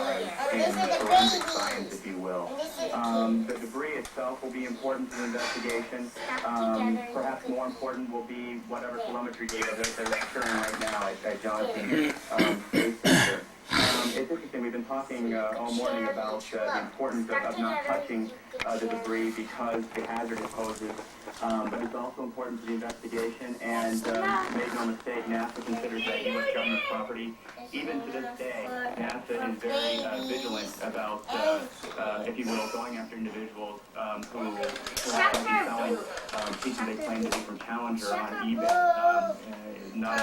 and forensic science, if you will. The debris itself will be important to the investigation. Perhaps more important will be whatever telemetry data they're securing right now at Johnson Space Center. It's interesting, we've been talking all morning about the importance of not touching the debris because the hazard it poses, but it's also important to the investigation, and make no mistake, NASA considers that U.S. government property. Even to this day, NASA is very vigilant about, if you will, going after individuals who have been selling pieces they claim to be from Challenger on eBay. Not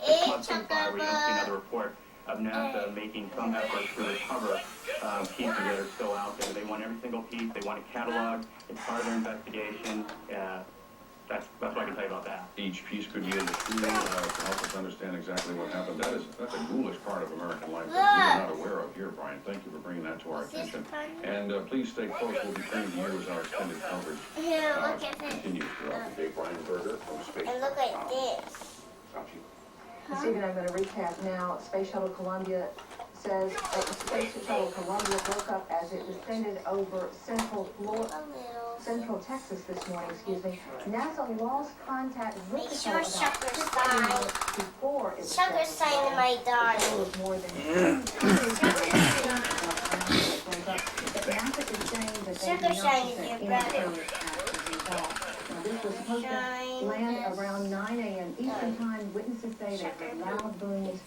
6 months goes by where you don't see another report of NASA making some efforts to recover pieces that are still out there. They want every single piece. They want it cataloged. It's part of their investigation. That's what I can tell you about that. Each piece could be in the tool to help us understand exactly what happened. That's a ghoulish part of American life that we're not aware of here, Brian. Thank you for bringing that to our attention. And please stay close. We'll be bringing you as our extended coverage continues throughout the day. Brian Berger from Space. And look at this. Stephen, I'm going to recap now. Space Shuttle Columbia says that the Space Shuttle Columbia broke up as it descended over Central Texas this morning, NASA lost contact with the shuttle before it was Sugar sign to my daughter. was more than NASA is saying that Sugar sign is your brother. This was supposed to land around 9 a.m. Eastern Time. Witnesses say they heard loud booms,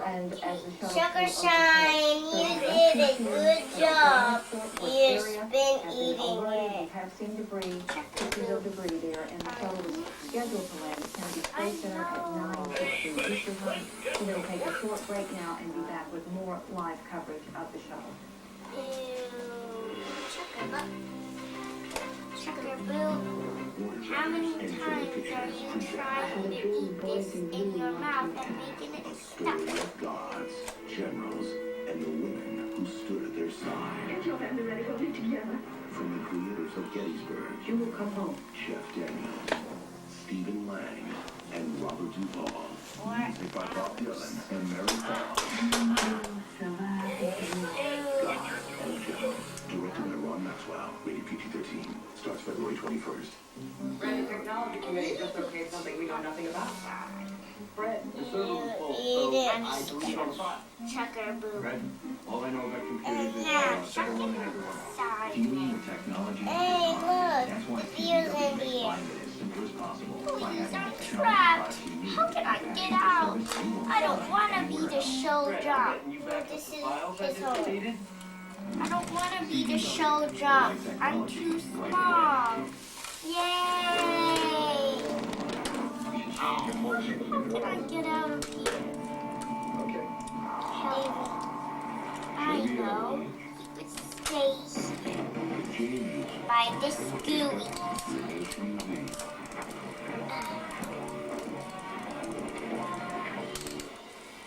and as the shuttle Sugar Shine, you did a good job. You've been eating it. We have seen debris, pieces of debris there, and the shuttle was scheduled to land at Kennedy Space Center at 9:15 Eastern Time. So they'll take a short break now and be back with more live coverage of the shuttle. Sugar Boo. How many times are you trying to eat this in your mouth and making it stuck? Story of gods, generals, and the women who stood at their side. Get your family ready, we'll be together. From the creators of Gettysburg, You will come home. Chef Daniels, Stephen Lang, and Robert Duvall. Music by Bob Dylan and Mary Paul. God and Generals. Directed by Ron Maxwell. Rated PG-13. Starts February 21st. Brandon Technology Committee just okayed something we know nothing about. Fred, the server was full, Eat so it. I deleted all the files. Sugar Boo. Fred, all I know about computers And is now, everyone and everyone. sorry. Dealing with technology Hey, is hard. look. That's why The video's CDW in makes here. finding it as simple as possible. By Please, having I'm the technology trapped. products you need How can I to get access the out? service you want I don't to want to find be anywhere the else. show Fred, jock. I'm getting you back This up the is files I his just home. deleted. I don't want to be the show jock. I'm too small. Yay! How can I get out of here? Okay. I know. He would stay here by this gooey.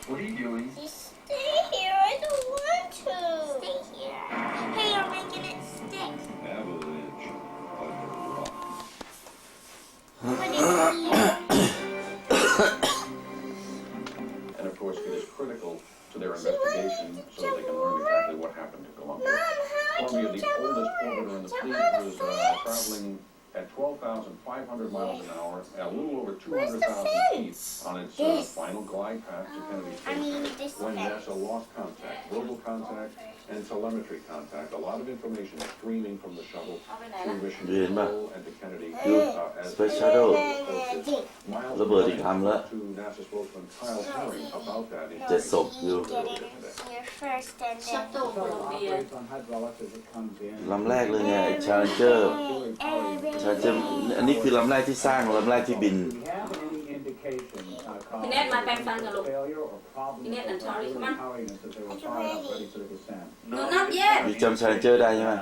What are you doing? Just stay here. I don't want to. Stay here. Hey, you're making it stick. Avalanche under rock. Put it here. And of course, it is critical to their investigation so that they can learn exactly what happened to Columbia. Mom, how Columbia, can you the jump oldest over? orbiter in the Jump fleet, on the was fence. traveling at 12,500 miles an hour at a little over Where's the 200,000 feet fence? on its This. final glide path to Kennedy I Space mean, Center this when fence. NASA lost contact, global contact, and telemetry contact. A lot of information streaming from the shuttle to Mission Control and to Kennedy. As Space Shuttle Miles ระเบิดอีกครั้งแล้ว to NASA spokesman Kyle Herring about that in จะศพอยู่ Get it in here first and then. Shuttle Columbia. Operates on hydraulics as it comes in. ลำแรกเลยไง Challenger อันนี้คือลำแรกที่สร้างลำแรกที่บิน Do we have any indication,พี่เนตมาแปลงฟันกันลูก failure or problem พี่เนต and Tori come on. powering us that they were fired up ready for the descent? No, not yet. มีจำ Challenger ได้ใช่ไหม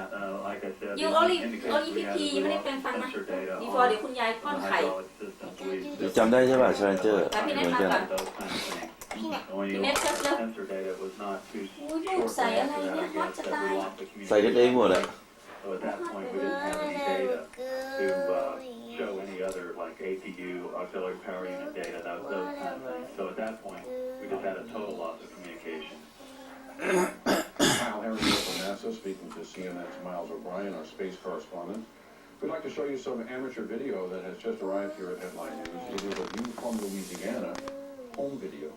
Like I said, You only PP ยังไม่ได้แปลงฟันนะ before เดี๋ยวคุณยายป้อนไข่ มีจำได้ใช่ป่ะ Challenger แต่พี่เนต เหมือน มา กัน ก่อน พี่ เน็ตก็เลิก Peanut. ลูกใส่อะไรเนี่ยฮอตจะตาย ใส่กันเองหมดอะ So at that point, we didn't have any data to show any other like APU, auxiliary power unit data, those kind of things. So at that point, we just had a total loss of communication. speaking to CNN's Miles O'Brien, our space correspondent. We'd like to show you some amateur video that has just arrived here at Headline News. It is a view from Louisiana, home video,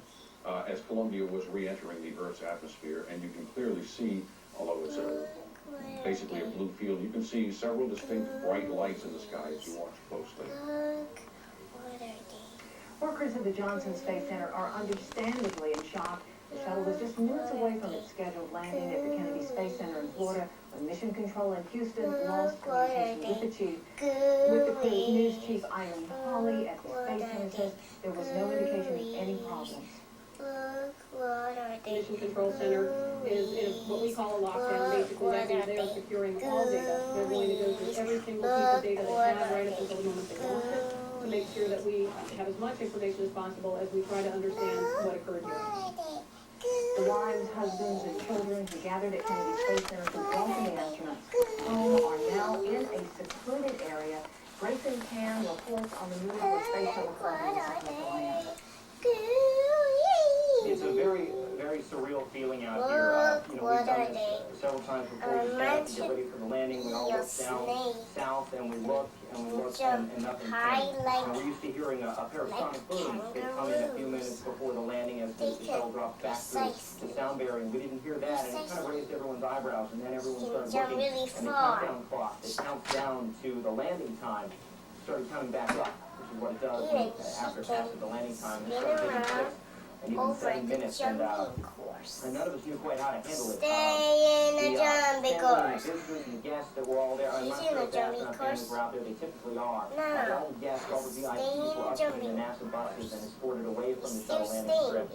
as Columbia was re-entering the Earth's atmosphere, and you can clearly see, although it's basically a blue field, you can see several distinct bright lights in the sky as you watch closely. Workers at the Johnson Space Center are understandably in shock. The shuttle was just minutes away from its scheduled landing at the Kennedy Space Center in Florida when Mission Control in Houston lost communication with the chief. With the crew, News Chief Eileen Hawley at the Space Center says there was no indication of any problems. Mission Control Center is what we call a lockdown. Basically, that means they are securing all data. They're going to go through every single piece of data they have right up until the moment they lost it to make sure that we have as much information as possible as we try to understand what occurred here. The wives, husbands, and children who gathered at Kennedy Space Center to welcome the astronauts home are now in a secluded area. Grayson Cam reports on the move of the Space Shuttle Columbia to land. It's a very, very surreal feeling out here. We've done this several times before. We stand to get ready for the landing. We all look down south, and we look, and nothing came. We're used to hearing a pair of sonic booms that come in a few minutes before the landing as the shuttle drops back through the sound barrier. We didn't hear that, and it kind of raised everyone's eyebrows. And then everyone started looking, and the countdown clock that counts down to the landing time started counting back up, which is what it does after it passes the landing time. It started hitting 6 and even 7 minutes, and none of us knew quite how to handle it. The visitors and guests that were all there, I'm not sure if the astronaut families were out there, they typically are. All the guests, all the VIPs were ushered in the NASA buses and escorted away from the shuttle landing strip.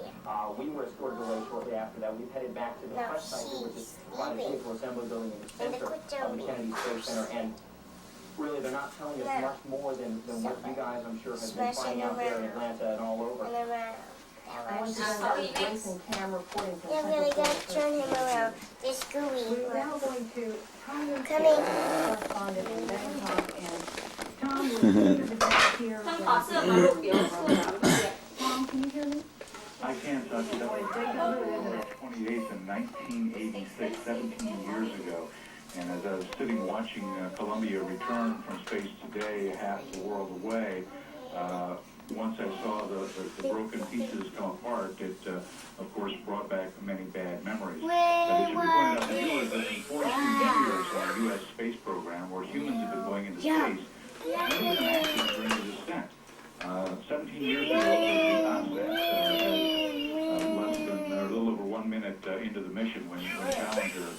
We were escorted away shortly after that. We've headed back to the press site, which is by the vehicle assembly building in the center of the Kennedy Space Center, and really, they're not telling us much more than what you guys, I'm sure, have been finding out there in Atlanta and all over. Once again, that was Grayson Cam reporting from I'm really going to turn him around. This gooey. We're now going to Tom Coming. correspondent in Bangkok, and Tom was here. Tom, can you hear me? I can't touch it. That was October 28th in 1986, 17 years ago. And as I was sitting watching Columbia return from space today, half the world away, once I saw the broken pieces come apart, it, of course, brought back many bad memories. But it should be pointed out that you were in 42 years on our U.S. space program, where humans have been going into space, never been an accident during the descent. 17 years ago, the onset, less than a little over 1 minute into the mission when Challenger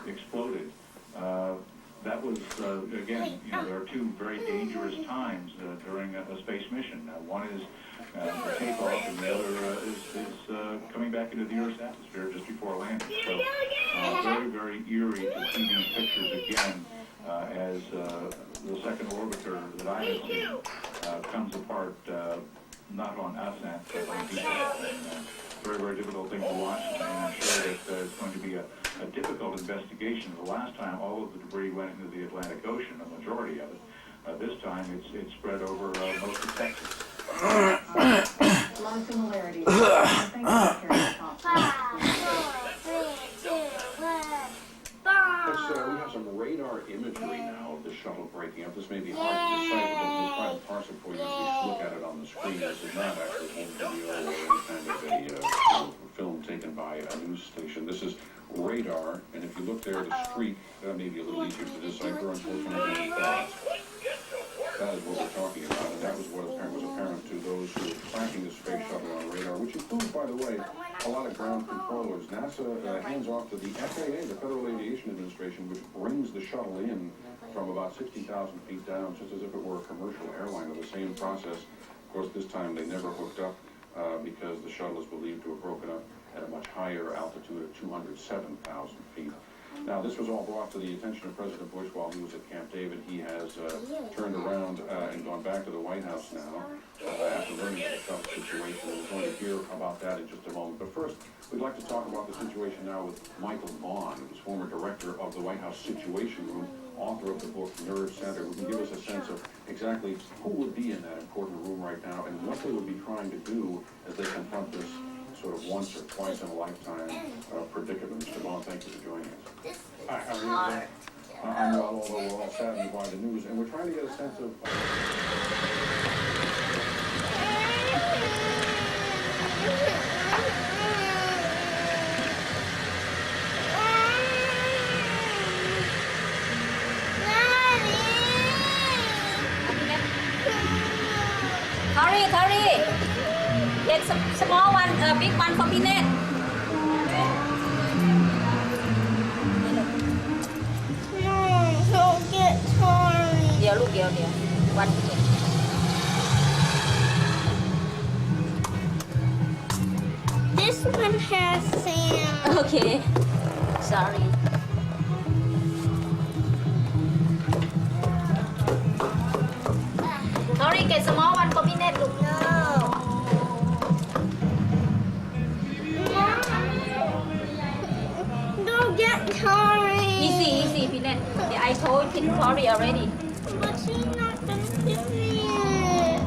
exploded. That was, again, there are two very dangerous times during a space mission. One is the takeoff, and the other is coming back into the Earth's atmosphere just before landing. So very, very eerie to see these pictures again as the second orbiter that I have seen comes apart, not on ascent, but on descent. Very, very difficult thing to watch, and I'm sure that it's going to be a difficult investigation. The last time all of the debris went into the Atlantic Ocean, a majority of it. This time it's spread over most of Texas. A lot of similarities. Thank you, We have some radar imagery now of the shuttle breaking up. This may be hard to decipher, but we'll try to parse it for you as we look at it on the screen. This is not actually home video or any kind of a film taken by a news station. This is radar, and if you look there, the streak, that may be a little easier to decipher, unfortunately. That is what we're talking about, and that was what was apparent to those who were tracking the space shuttle on radar, which includes, by the way, a lot of ground controllers. NASA hands off to the FAA, the Federal Aviation Administration, which brings the shuttle in from about 60,000 feet down, just as if it were a commercial airline of the same process. Of course, this time they never hooked up because the shuttle is believed to have broken up at a much higher altitude of 207,000 feet. Now, this was all brought to the attention of President Bush while he was at Camp David. He has turned around and gone back to the White House now after learning of the tough situation. And we're going to hear about that in just a moment. But first, we'd like to talk about the situation now with Michael Vaughn, who's former director of the White House Situation Room, author of the book Nerve Center, who can give us a sense of exactly who would be in that important room right now and what they would be trying to do as they confront this sort of once or twice in a lifetime predicament. Mr. Vaughn, thank you for joining us. This Hi, how are is you? hard. I'm well, although we're all saddened by the news, and we're trying to get a sense of... Tori, get some small one, big one for Peanut. No, don't get Tori. เดี๋ยวลูกเดี๋ยววันเก็บ This one has sand. โอเค sorry Tori get small one for Peanut ลูก No. Don't get Tori. easy Peanut I told Tori already But she's not gonna do it.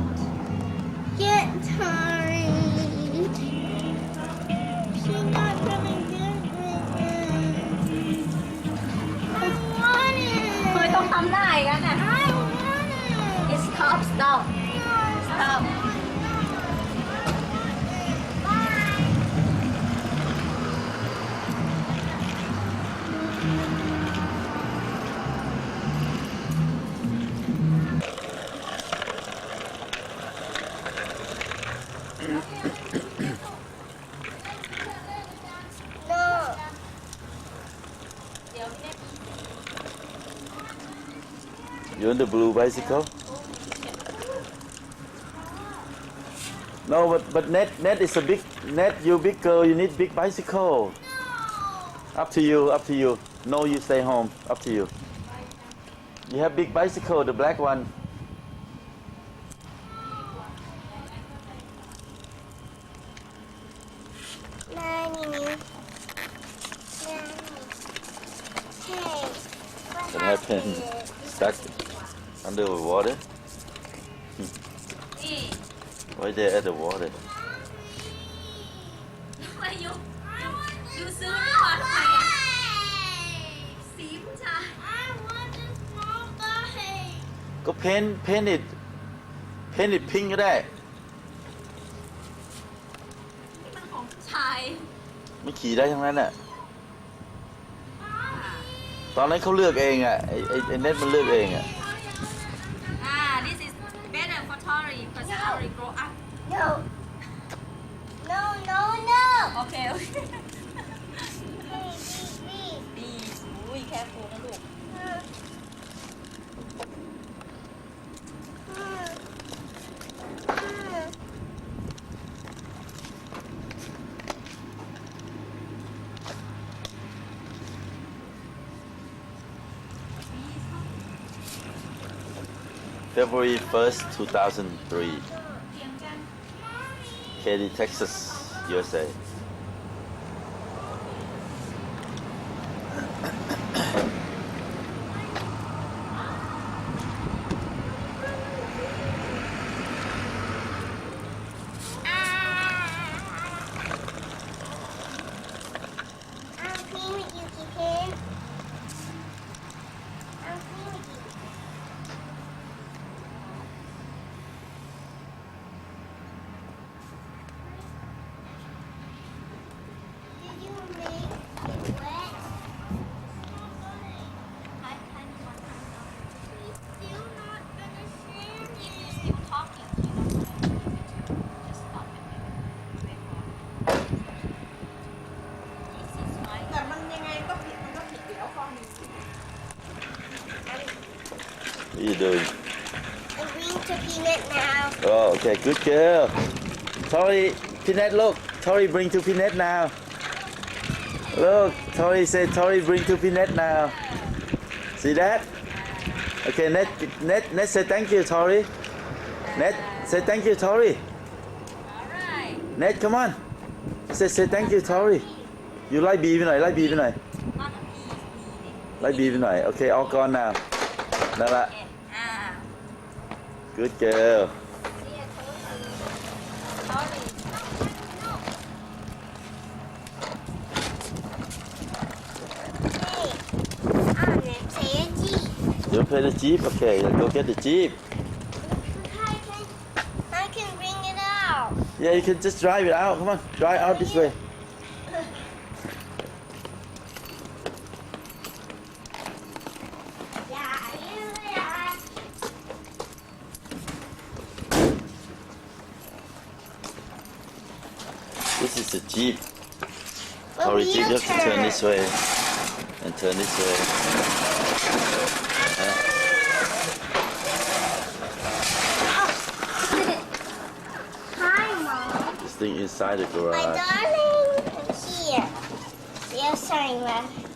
Get Tori. She's not gonna do it. I want ไม่ it. ต้องทำได้กันนะ I want it. It's stop stop stop No. You want the blue bicycle? No, but Net is a big Net. You big girl. You need big bicycle. Up to you. No, you stay home. Up to you. You have big bicycle, the black one. Nanny. Hey, what What happened? Stuck under the water. นี่ Why there at the water? มาอยู่ซื้อนี่หว่าทำไมอ่ะสีผู้ชาย I want a small bike. ก็ paint it pink ก็ได้ นี่มันของผู้ชาย ไม่ขี่ได้ทั้งนั้นอ่ะ ตอนนั้นเขาเลือกเองอ่ะไอ้เน็ตมันเลือกเองอ่ะ this is better for Tori because Tori grow up No. No, no, no. okay Hey, please. ดีอุ้ยแค่ฟูนะลูก February 1st, 2003. Katy, Texas, USA. I'm clean with you, Kitten. I'm clean with you. Did you make it wet? He's still not gonna share if you it. still talking just stop it this is my แต่มันยังไงก็ผิดมันก็ผิดอยู่แล้วข้อนี้ What are you doing? I'm bringing to Peanut now. Oh, okay, good girl. Tori, Peanut, look. Tori, bring to Peanut now. Look, Tori said, Tori, bring to Peanut now. See that? Okay, Net say thank you, Tori. Net, say thank you, Tori. alright Net, come on. Say thank you, Tori. You like beef หน่อย like beef หน่อย not a piece like beef หน่อย Okay, all gone now. นั่นละ Good girl. Sorry You want to play the Jeep? Okay, let's go get the Jeep. I can bring it out. Yeah, you can just drive it out. Come on, drive out this way. This is the Jeep. Tori, Jeep, you have to turn this way and turn this way. Hi, Mom. This thing inside the My garage. darling, I'm here. Yes, sorry, Mom.